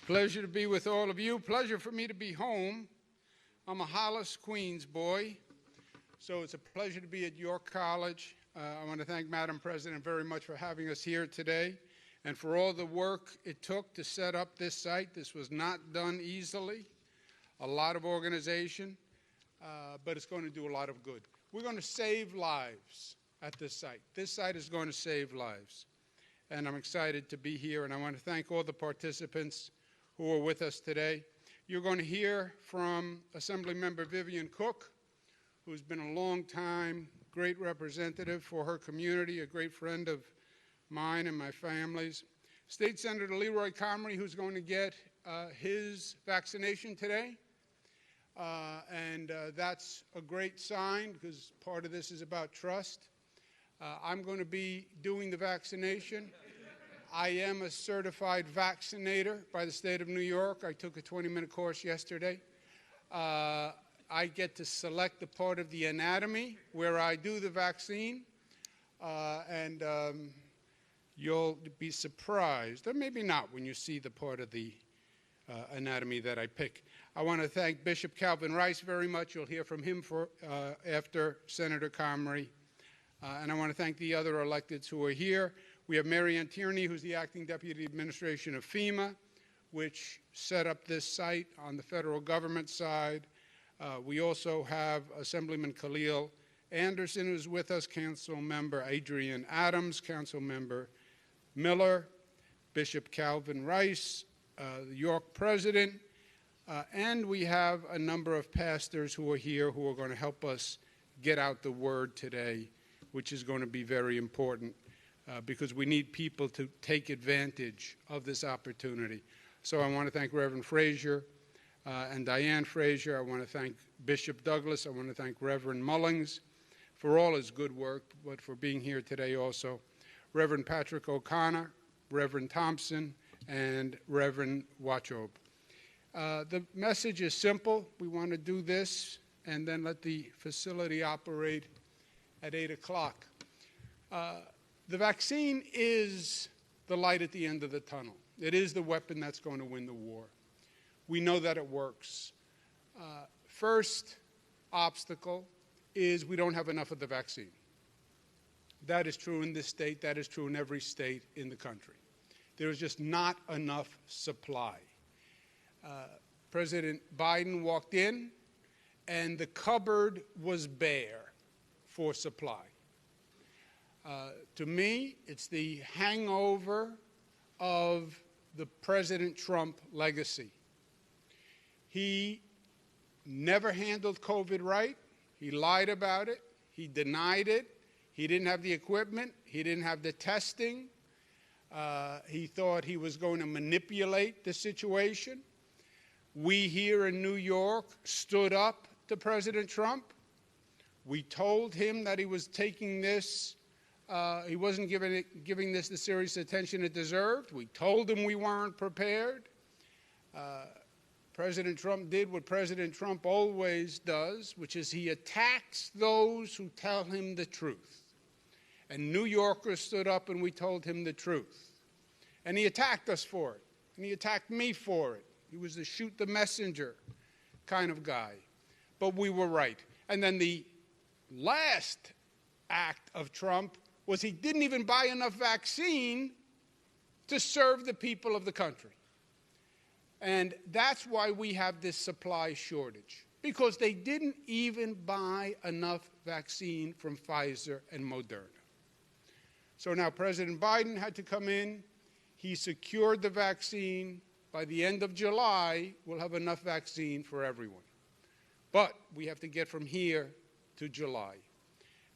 Pleasure to be with all of you. Pleasure for me to be home. I'm a Hollis, Queens boy, so it's a pleasure to be at York College. I want to thank Madam President very much for having us here today and for all the work it took to set up this site. This was not done easily, a lot of organization, but it's going to do a lot of good. We're going to save lives at this site. This site is going to save lives, and I'm excited to be here, and I want to thank all the participants who are with us today. You're going to hear from Assemblymember Vivian Cook, who's been a long time great representative for her community, a great friend of mine and my family's. State Senator Leroy Comrie, who's going to get his vaccination today. That's a great sign because part of this is about trust. I'm going to be doing the vaccination. I am a certified vaccinator by the state of New York. I took a 20-minute course yesterday. I get to select the part of the anatomy where I do the vaccine, you'll be surprised, or maybe not, when you see the part of the anatomy that I pick. I want to thank Bishop Calvin Rice very much. You'll hear from him after Senator Comrie. And I want to thank the other electeds who are here. We have Mary Ann Tierney, who's the Acting Deputy Administration of FEMA, which set up this site on the federal government side. We also have Assemblyman Khalil Anderson, who's with us, Council Member Adrian Adams, Council Member Miller, Bishop Calvin Rice, the York President, and we have a number of pastors who are here who are going to help us get out the word today, which is going to be very important. Because we need people to take advantage of this opportunity. So I want to thank Reverend Frazier and Diane Frazier. I want to thank Bishop Douglas. I want to thank Reverend Mullings for all his good work, but for being here today also. Reverend Patrick O'Connor, Reverend Thompson, and Reverend Wachob. The message is simple. We want to do this and then let the facility operate at 8 o'clock. The vaccine is the light at the end of the tunnel. It is the weapon that's going to win the war. We know that it works. First obstacle is we don't have enough of the vaccine. That is true in this state. That is true in every state in the country. There is just not enough supply. President Biden walked in, and the cupboard was bare for supply. To me, it's the hangover of the President Trump legacy. He never handled COVID right. He lied about it. He denied it. He didn't have the equipment. He didn't have the testing. He thought he was going to manipulate the situation. We here in New York stood up to President Trump. We told him that he was taking this he wasn't giving this the serious attention it deserved. We told him we weren't prepared. President Trump did what President Trump always does, which is he attacks those who tell him the truth. And New Yorkers stood up and we told him the truth. And he attacked us for it. And he attacked me for it. He was the shoot the messenger kind of guy. But we were right. And then the last act of Trump was he didn't even buy enough vaccine to serve the people of the country. And that's why we have this supply shortage, because they didn't even buy enough vaccine from Pfizer and Moderna. So now President Biden had to come in. He secured the vaccine. By the end of July, we'll have enough vaccine for everyone. But we have to get from here to July.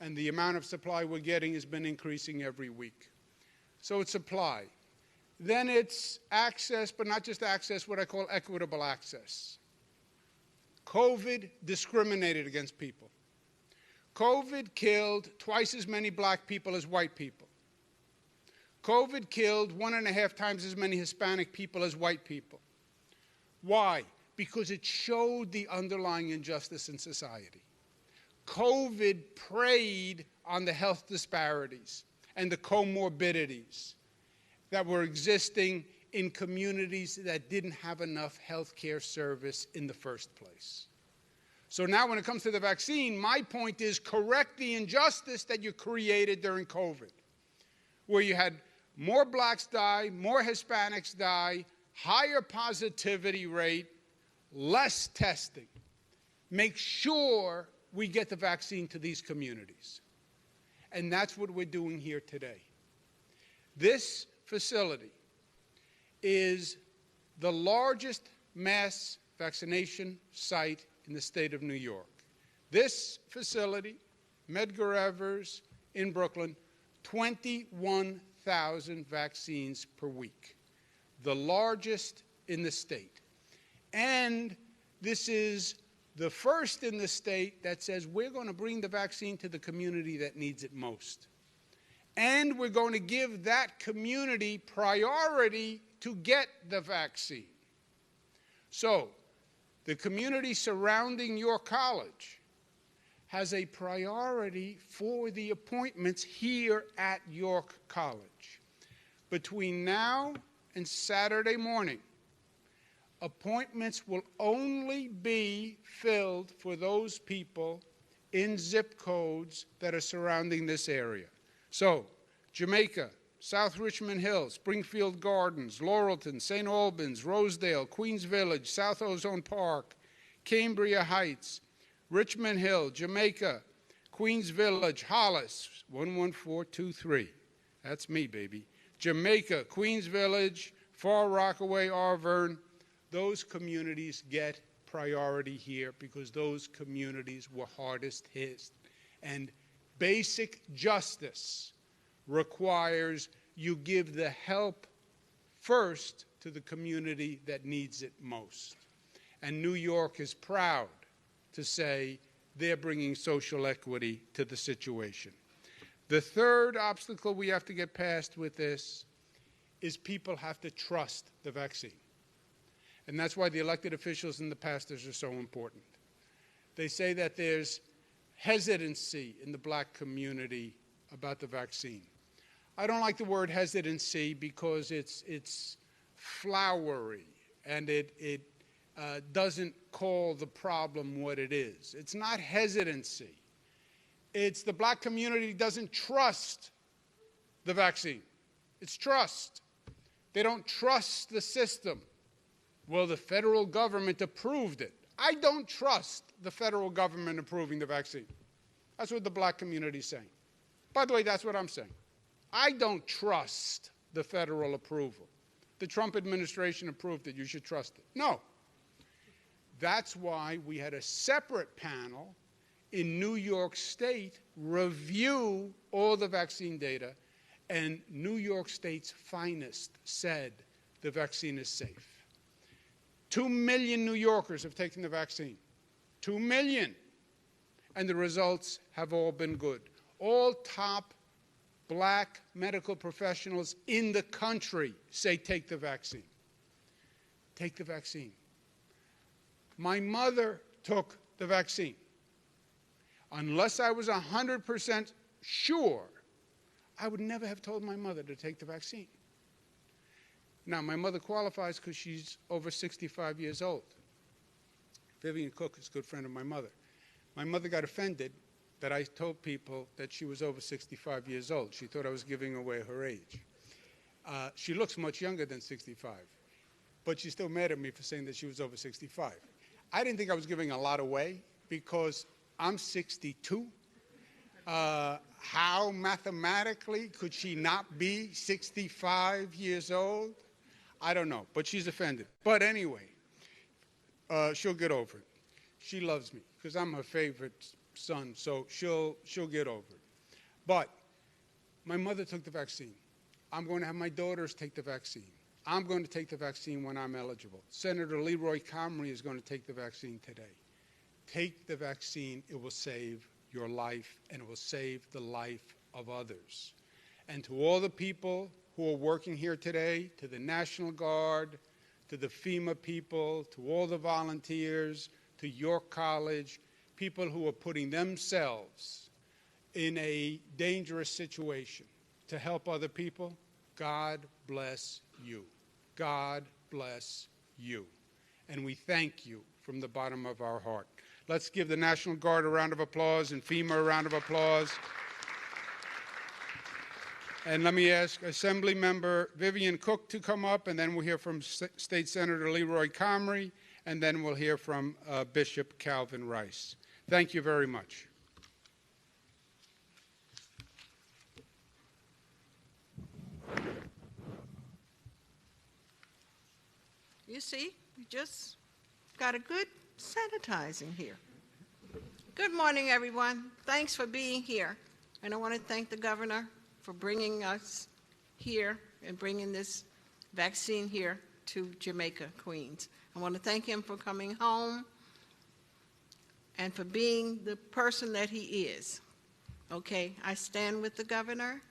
And the amount of supply we're getting has been increasing every week. So it's supply. Then it's access, but not just access, what I call equitable access. COVID discriminated against people. COVID killed twice as many black people as white people. COVID killed 1.5 times as many Hispanic people as white people. Why? Because it showed the underlying injustice in society. COVID preyed on the health disparities and the comorbidities that were existing in communities that didn't have enough health care service in the first place. So now when it comes to the vaccine, my point is correct the injustice that you created during COVID, where you had more blacks die, more Hispanics die, higher positivity rate, less testing. Make sure we get the vaccine to these communities. And that's what we're doing here today. This facility is the largest mass vaccination site in the state of New York. This facility, Medgar Evers in Brooklyn, 21,000 vaccines per week, the largest in the state. And this is the first in the state that says we're going to bring the vaccine to the community that needs it most. And we're going to give that community priority to get the vaccine. So, the community surrounding your college has a priority for the appointments here at York College. Between now and Saturday morning, appointments will only be filled for those people in zip codes that are surrounding this area. So, Jamaica, South Richmond Hill, Springfield Gardens, Laurelton, St. Albans, Rosedale, Queens Village, South Ozone Park, Cambria Heights, Richmond Hill, Jamaica, Queens Village, Hollis, 11423. That's me, baby. Jamaica, Queens Village, Far Rockaway, Arverne. Those communities get priority here because those communities were hardest hit. And basic justice requires you give the help first to the community that needs it most. And New York is proud to say they're bringing social equity to the situation. The third obstacle we have to get past with this is people have to trust the vaccine. And that's why the elected officials and the pastors are so important. They say that there's hesitancy in the black community about the vaccine. I don't like the word hesitancy because it's flowery and it doesn't call the problem what it is. It's not hesitancy. It's the black community doesn't trust the vaccine. It's trust. They don't trust the system. Well, the federal government approved it. I don't trust the federal government approving the vaccine. That's what the black community is saying. By the way, that's what I'm saying. I don't trust the federal approval. The Trump administration approved it. You should trust it. No. That's why we had a separate panel in New York State review all the vaccine data, and New York State's finest said the vaccine is safe. 2 million New Yorkers have taken the vaccine. 2 million. And the results have all been good. All top black medical professionals in the country say take the vaccine. Take the vaccine. My mother took the vaccine. Unless I was 100% sure, I would never have told my mother to take the vaccine. Now, my mother qualifies because she's over 65 years old. Vivian Cook is a good friend of my mother. My mother got offended that I told people that she was over 65 years old. She thought I was giving away her age. She looks much younger than 65, but she's still mad at me for saying that she was over 65. I didn't think I was giving a lot away because I'm 62. How mathematically could she not be 65 years old? I don't know, but she's offended. But anyway, she'll get over it. She loves me because I'm her favorite son, so she'll get over it. But my mother took the vaccine. I'm going to have my daughters take the vaccine. I'm going to take the vaccine when I'm eligible. Senator Leroy Comrie is going to take the vaccine today. Take the vaccine. It will save your life, and it will save the life of others. And to all the people who are working here today, to the National Guard, to the FEMA people, to all the volunteers, to York College, people who are putting themselves in a dangerous situation to help other people, God bless you. God bless you. And we thank you from the bottom of our heart. Let's give the National Guard a round of applause and FEMA a round of applause. And let me ask Assembly Member Vivian Cook to come up, and then we'll hear from State Senator Leroy Comrie, and then we'll hear from Bishop Calvin Rice. Thank you very much. You see, we just got a good sanitizing here. Good morning, everyone. Thanks for being here. And I want to thank the governor for bringing us here and bringing this vaccine here to Jamaica, Queens. I want to thank him for coming home and for being the person that he is. Okay, I stand with the governor.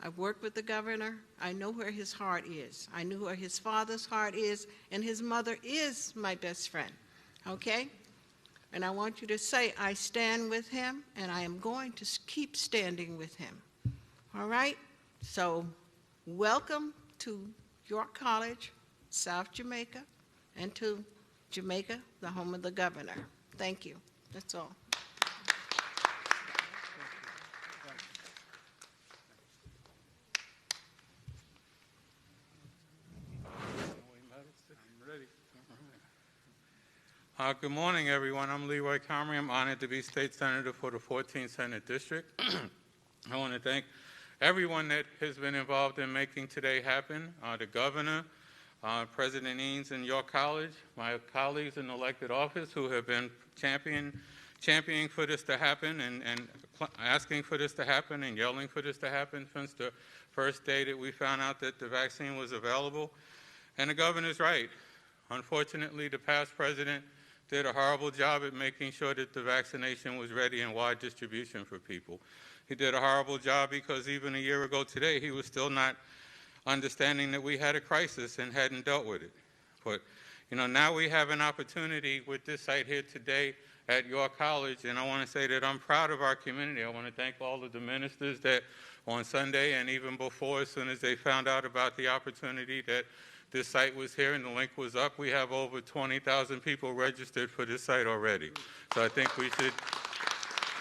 I've worked with the governor. I know where his heart is. I know where his father's heart is, and his mother is my best friend, okay? And I want you to say, I stand with him, and I am going to keep standing with him, all right? So welcome to York College, South Jamaica, and to Jamaica, the home of the governor. Thank you. That's all. Good morning, everyone. I'm Leroy Comrie. I'm honored to be State Senator for the 14th Senate District. I want to thank everyone that has been involved in making today happen, the governor, President Eanes and York College, my colleagues in elected office who have been championing for this to happen and asking for this to happen and yelling for this to happen since the first day that we found out that the vaccine was available. And the governor's right. Unfortunately, the past president did a horrible job at making sure that the vaccination was ready in wide distribution for people. He did a horrible job because even a year ago today, he was still not understanding that we had a crisis and hadn't dealt with it. But, you know, now we have an opportunity with this site here today at York College, and I want to say that I'm proud of our community. I want to thank all of the ministers that on Sunday and even before, as soon as they found out about the opportunity that this site was here and the link was up, we have over 20,000 people registered for this site already. So I think we should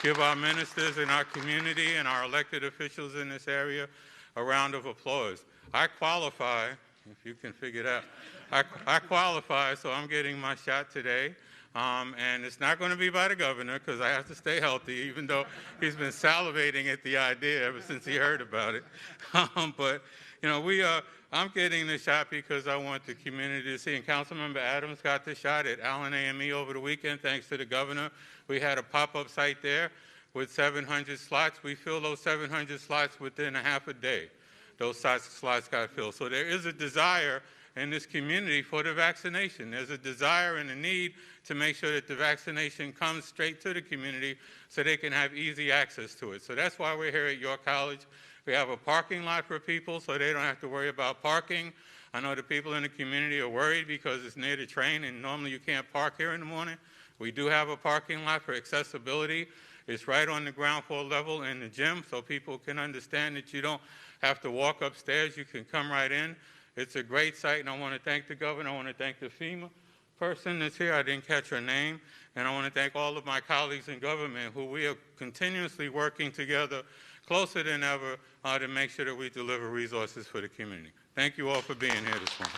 give our ministers in our community and our elected officials in this area a round of applause. I qualify, if you can figure it out, I qualify, so I'm getting my shot today. And it's not going to be by the governor because I have to stay healthy, even though he's been salivating at the idea ever since he heard about it. But, you know, I'm getting the shot because I want the community to see. And Councilmember Adams got the shot at Allen A&E over the weekend, thanks to the governor. We had a pop-up site there with 700 slots. We filled those 700 slots within a half a day. Those slots got filled. So there is a desire in this community for the vaccination. There's a desire and a need to make sure that the vaccination comes straight to the community so they can have easy access to it. So that's why we're here at York College. We have a parking lot for people so they don't have to worry about parking. I know the people in the community are worried because it's near the train and normally you can't park here in the morning. We do have a parking lot for accessibility. It's right on the ground floor level in the gym so people can understand that you don't have to walk upstairs. You can come right in. It's a great site, and I want to thank the governor. I want to thank the FEMA person that's here. I didn't catch her name. And I want to thank all of my colleagues in government who we are continuously working together closer than ever to make sure that we deliver resources for the community. Thank you all for being here this morning.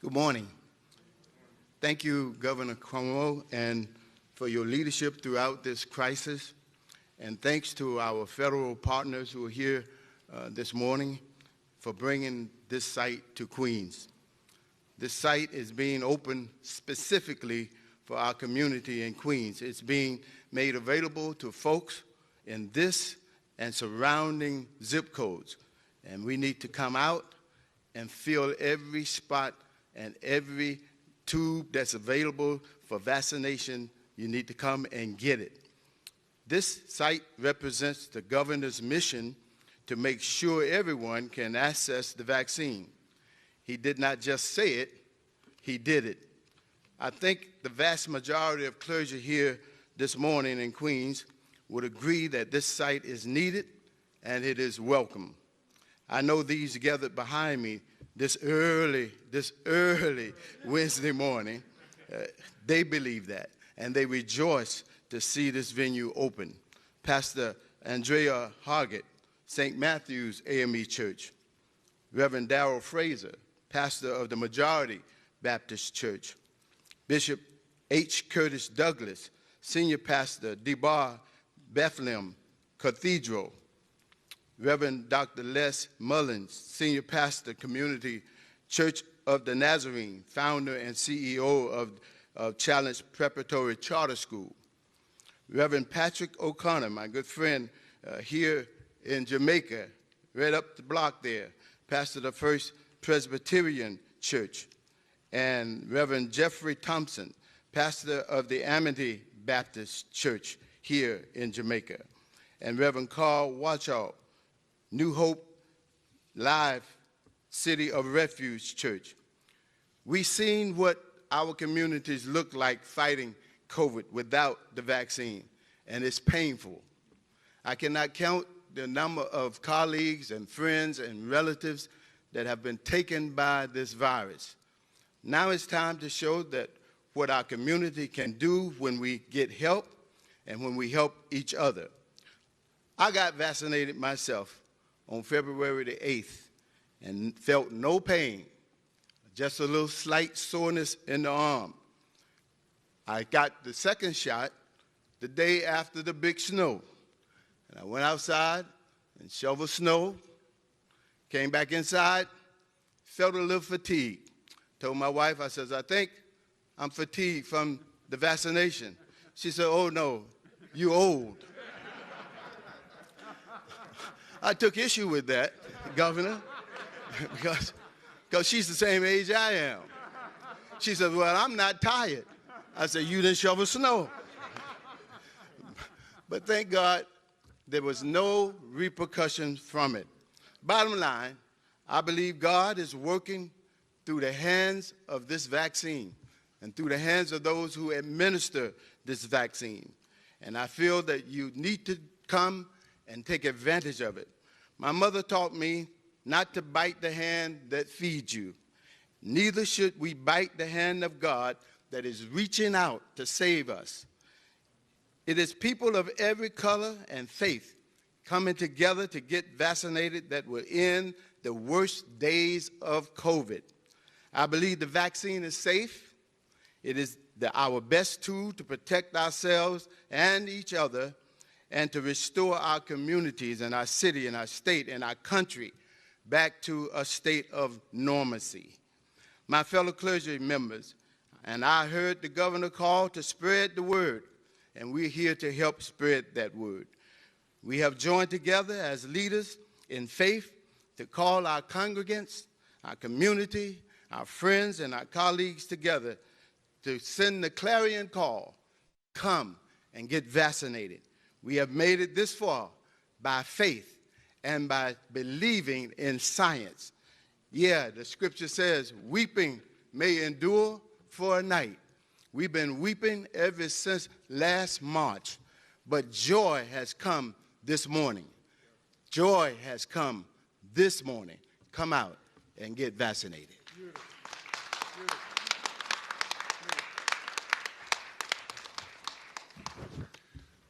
Good morning. Thank you, Governor Cuomo, and for your leadership throughout this crisis. And thanks to our federal partners who are here this morning for bringing this site to Queens. This site is being opened specifically for our community in Queens. It's being made available to folks in this and surrounding zip codes. And we need to come out and fill every spot and every tube that's available for vaccination. You need to come and get it. This site represents the governor's mission to make sure everyone can access the vaccine. He did not just say it, he did it. I think the vast majority of clergy here this morning in Queens would agree that this site is needed and it is welcome. I know these gathered behind me this early Wednesday morning, they believe that, and they rejoice to see this venue open. Pastor Andrea Hoggett, St. Matthew's AME Church. Reverend Darrell Fraser, pastor of the Majority Baptist Church. Bishop H. Curtis Douglas, senior pastor, DeBar Bethlehem Cathedral. Reverend Dr. Les Mullins, senior pastor, Community Church of the Nazarene, founder and CEO of Challenge Preparatory Charter School. Reverend Patrick O'Connor, my good friend here in Jamaica, right up the block there, pastor of the First Presbyterian Church. And Reverend Jeffrey Thompson, pastor of the Amity Baptist Church here in Jamaica. And Reverend Carl Watchow, New Hope Live City of Refuge Church. We've seen what our communities look like fighting COVID without the vaccine, and it's painful. I cannot count the number of colleagues and friends and relatives that have been taken by this virus. Now it's time to show that what our community can do when we get help and when we help each other. I got vaccinated myself on February the 8th and felt no pain, just a little slight soreness in the arm. I got the second shot the day after the big snow. And I went outside and shoveled snow, came back inside, felt a little fatigue. Told my wife, I says, I think I'm fatigued from the vaccination. She said, oh no, you old. I took issue with that, Governor, because she's the same age I am. She said, well, I'm not tired. I said, you didn't shovel snow. But thank God there was no repercussions from it. Bottom line, I believe God is working through the hands of this vaccine and through the hands of those who administer this vaccine. And I feel that you need to come and take advantage of it. My mother taught me not to bite the hand that feeds you. Neither should we bite the hand of God that is reaching out to save us. It is people of every color and faith coming together to get vaccinated that will end the worst days of COVID. I believe the vaccine is safe. It is our best tool to protect ourselves and each other and to restore our communities and our city and our state and our country back to a state of normalcy. My fellow clergy members, and I heard the governor call to spread the word, and we're here to help spread that word. We have joined together as leaders in faith to call our congregants, our community, our friends, and our colleagues together to send the clarion call, come and get vaccinated. We have made it this far by faith and by believing in science. Yeah, the scripture says, weeping may endure for a night. We've been weeping ever since last March, but joy has come this morning. Joy has come this morning. Come out and get vaccinated.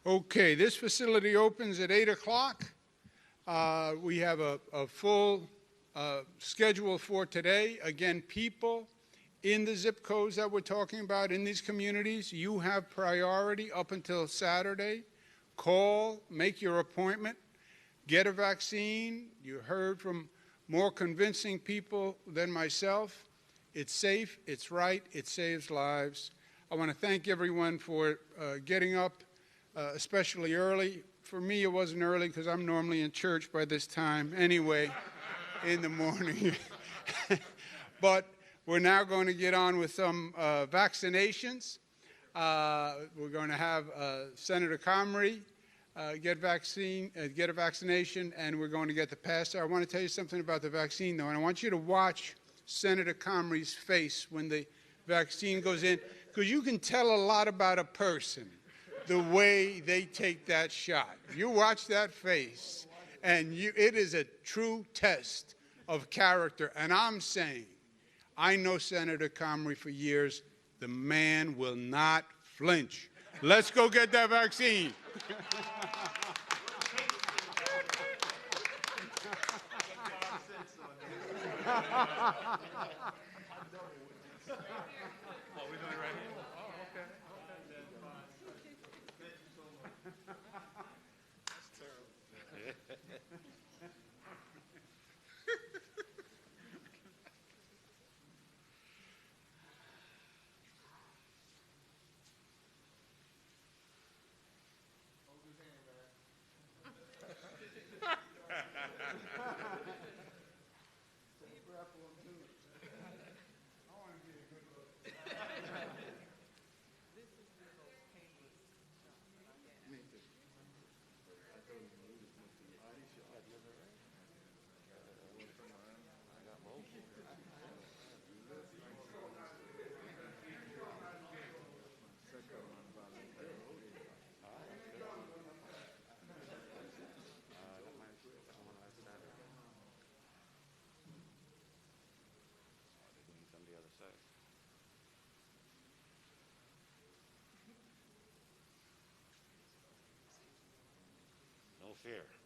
Okay, this facility opens at 8 o'clock. We have a full schedule for today. Again, people in the zip codes that we're talking about in these communities, you have priority up until Saturday. Call, make your appointment, get a vaccine. You heard from more convincing people than myself. It's safe, it's right, it saves lives. I want to thank everyone for getting up, especially early. For me, it wasn't early because I'm normally in church by this time anyway in the morning. But we're now going to get on with some vaccinations. We're going to have Senator Comrie get a vaccination, and we're going to get the pastor. I want to tell you something about the vaccine, though, and I want you to watch Senator Comrie's face when the vaccine goes in, because you can tell a lot about a person the way they take that shot. You watch that face, and it is a true test of character. And I'm saying, I know Senator Comrie for years. The man will not flinch. Let's go get that vaccine. No fear.